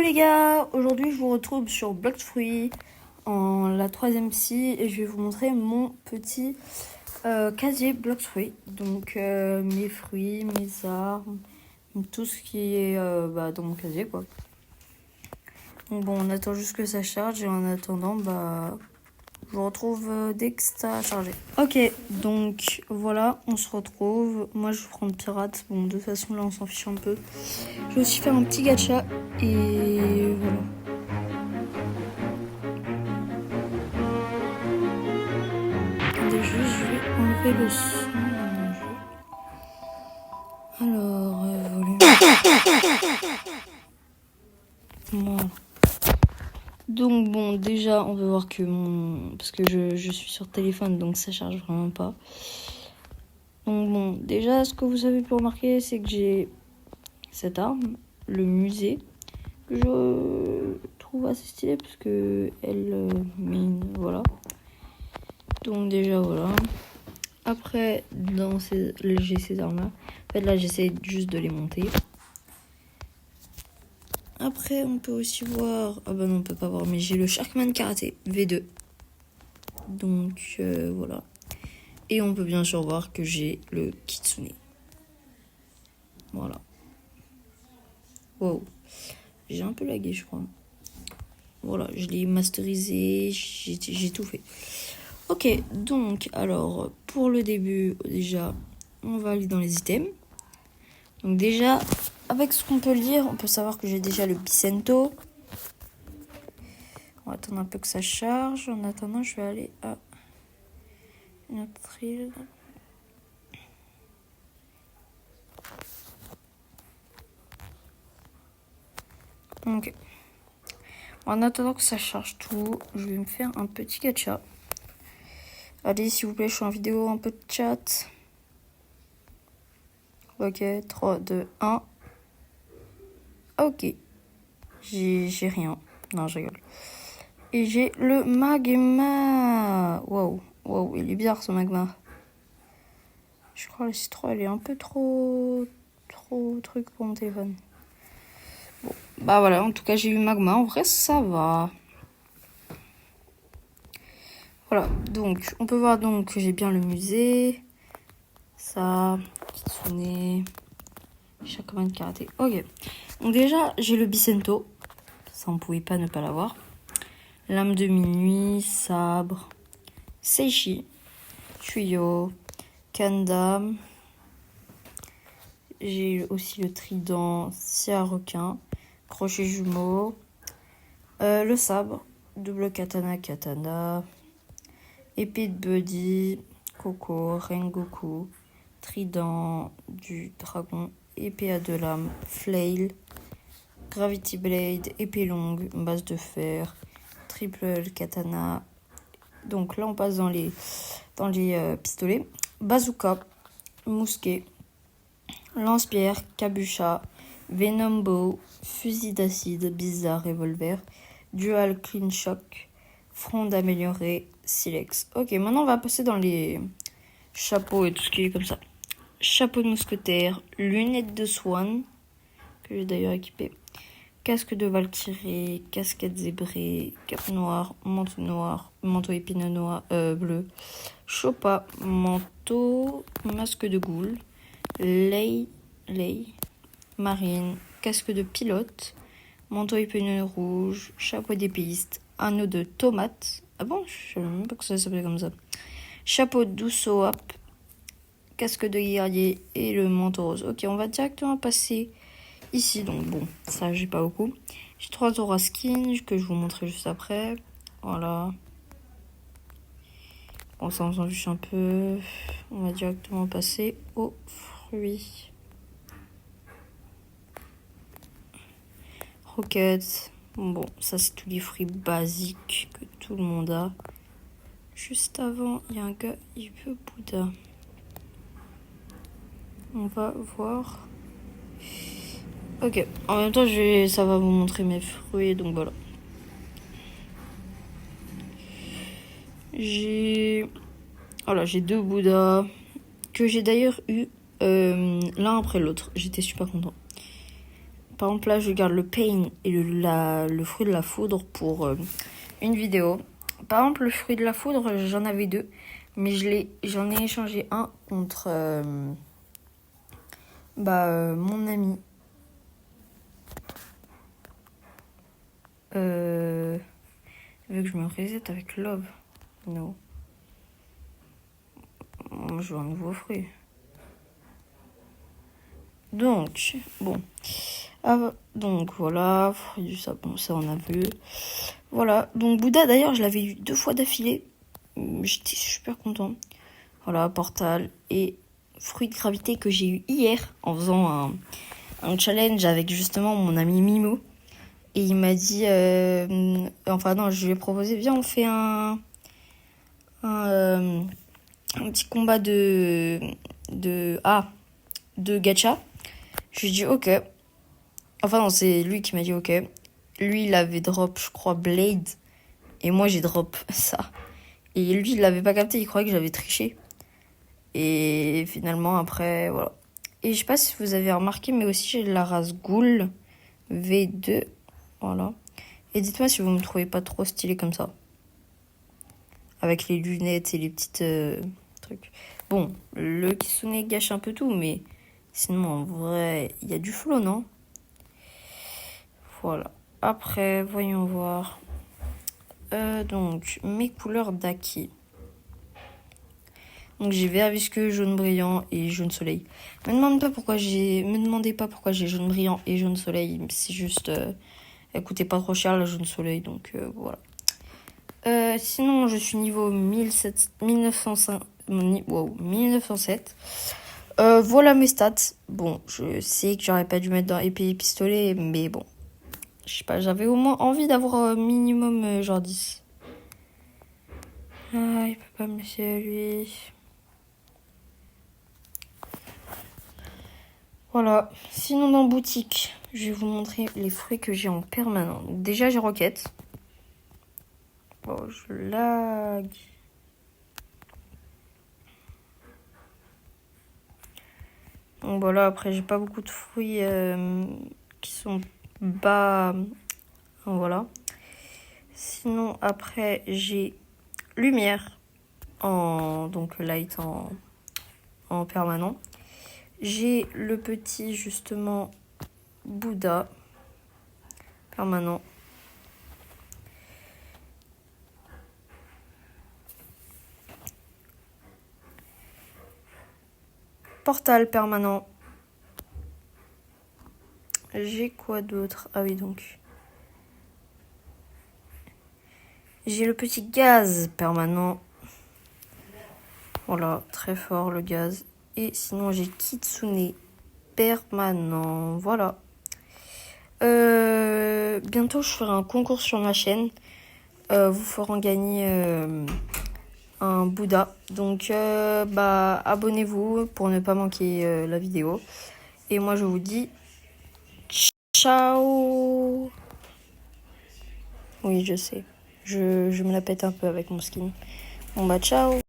les gars, aujourd'hui je vous retrouve sur Blox Fruits en la 3e psy et je vais vous montrer mon petit casier Blox Fruits. Donc mes fruits, mes armes, tout ce qui est dans mon casier quoi. Donc bon, on attend juste que ça charge et en attendant je vous retrouve dès que ça a chargé. Ok, donc voilà, on se retrouve. Moi je vais prendre pirate. Bon, de toute façon là on s'en fiche un peu. Je vais aussi faire un petit gacha et voilà. Attendez, juste je vais enlever le son de mon jeu. Alors, volume. Voilà. Donc bon, déjà on va voir que parce que je suis sur téléphone donc ça charge vraiment pas. Donc bon, déjà ce que vous avez pu remarquer c'est que j'ai cette arme, le musée, que je trouve assez stylée parce que elle mine, voilà. Donc déjà voilà. Après j'ai ces armes là. En fait là j'essaie juste de les monter. Après, on peut aussi voir... Ah bah non, on peut pas voir, mais j'ai le Sharkman Karaté V2. Donc, voilà. Et on peut bien sûr voir que j'ai le Kitsune. Voilà. Wow. J'ai un peu lagué, je crois. Voilà, je l'ai masterisé, j'ai tout fait. Ok, donc, alors, pour le début, déjà, on va aller dans les items. Donc déjà, avec ce qu'on peut lire, on peut savoir que j'ai déjà le Bicento. On va attendre un peu que ça charge. En attendant, je vais aller à une autre île. Ok. En attendant que ça charge tout, je vais me faire un petit gacha. Allez, s'il vous plaît, je suis en vidéo, un peu de chat. Ok, 3, 2, 1. Ok. J'ai rien. Non, je rigole. Et j'ai le magma. Wow, wow, il est bizarre ce magma. Je crois que le C3, elle est un peu trop truc pour mon téléphone. Bon, bah voilà, en tout cas, j'ai eu magma. En vrai, ça va. Voilà, donc, on peut voir donc que j'ai bien le musée. Ça, Kitsune, Shakuman Karaté. Ok, donc déjà, j'ai le Bicento. Ça, on pouvait pas ne pas l'avoir. Lame de minuit, sabre, Seishi, tuyau, Kandam. J'ai aussi le trident, scie à requin, crochet jumeau, le sabre, double katana, épée de buddy, Coco, Rengoku, trident du dragon, épée à 2 lames, flail, gravity blade, épée longue, base de fer, triple katana. Donc là on passe dans les pistolets. Bazooka, mousquet, lance-pierre, cabucha, venom bow, fusil d'acide, bizarre revolver, dual clean shock, fronde améliorée, silex. Ok, maintenant on va passer dans les chapeaux et tout ce qui est comme ça. Chapeau de mousquetaire, lunettes de swan, que j'ai d'ailleurs équipé, casque de valkyrie, casquette zébrée, cape noire, manteau épineux noir, bleu, chopa, manteau, masque de goule, lei, marine, casque de pilote, manteau épineux rouge, chapeau d'épéiste, anneau de tomate. Ah bon, je savais même pas que ça s'appelait comme ça. Chapeau d'Usoap, casque de guerrier et le manteau rose. Ok, on va directement passer ici. Donc bon, ça j'ai pas beaucoup. J'ai 3 auras skins que je vous montrerai juste après. Voilà. Bon, ça on s'en fiche un peu. On va directement passer aux fruits. Rocket. Bon, ça c'est tous les fruits basiques que tout le monde a. Juste avant, il y a un gars, il veut Bouddha. On va voir. Ok, en même temps, ça va vous montrer mes fruits, donc voilà. J'ai 2 Bouddhas que j'ai d'ailleurs eu l'un après l'autre. J'étais super content. Par exemple, là, je garde le pain et le fruit de la foudre pour une vidéo. Par exemple, le fruit de la foudre, j'en avais 2. Mais j'en ai échangé un contre mon ami. Vu que je me reset avec Love. Non. Moi, je veux un nouveau fruit. Donc, bon. Ah, donc, voilà. Fruit du sapin, ça, on a vu. Voilà. Donc, Bouddha, d'ailleurs, je l'avais eu 2 fois d'affilée. J'étais super content. Voilà, Portal et fruit de gravité que j'ai eu hier en faisant un challenge avec justement mon ami Mimo. Et il m'a dit... enfin, non, je lui ai proposé, viens, on fait un petit combat de gacha. Je lui ai dit ok. Enfin non, c'est lui qui m'a dit ok. Lui, il avait drop, je crois, Blade. Et moi, j'ai drop ça. Et lui, il l'avait pas capté, il croyait que j'avais triché. Et finalement, après, voilà. Et je sais pas si vous avez remarqué, mais aussi j'ai la race Ghoul V2. Voilà. Et dites-moi si vous me trouvez pas trop stylé comme ça. Avec les lunettes et les petites trucs. Bon, le Kitsune gâche un peu tout, mais sinon, en vrai, il y a du flow, non? Voilà. Après, voyons voir. Donc, mes couleurs d'Aki. Donc, j'ai vert visqueux, jaune brillant et jaune soleil. Me demandez pas pourquoi j'ai jaune brillant et jaune soleil. C'est juste, elle coûtait pas trop cher la jaune soleil, donc voilà. Sinon, je suis niveau 1907. Voilà mes stats. Bon, je sais que j'aurais pas dû mettre dans épée et pistolet, mais bon. Je sais pas, j'avais au moins envie d'avoir minimum genre 10. Ah, il peut pas me laisser lui. Voilà. Sinon, dans boutique, je vais vous montrer les fruits que j'ai en permanent. Donc, déjà, j'ai Roquette. Oh, je lag. Donc voilà, après, j'ai pas beaucoup de fruits qui sont bas. Voilà. Sinon, après, j'ai Lumière, donc light en permanent. J'ai le petit, justement, Bouddha, permanent. Portal, permanent. J'ai quoi d'autre? Ah oui, donc. J'ai le petit gaz, permanent. Voilà, très fort le gaz. Et sinon, j'ai Kitsune, permanent. Voilà. Bientôt, je ferai un concours sur ma chaîne. Vous feront gagner un Bouddha. Donc, abonnez-vous pour ne pas manquer la vidéo. Et moi, je vous dis ciao. Oui, je sais. Je me la pète un peu avec mon skin. Bon, bah, ciao.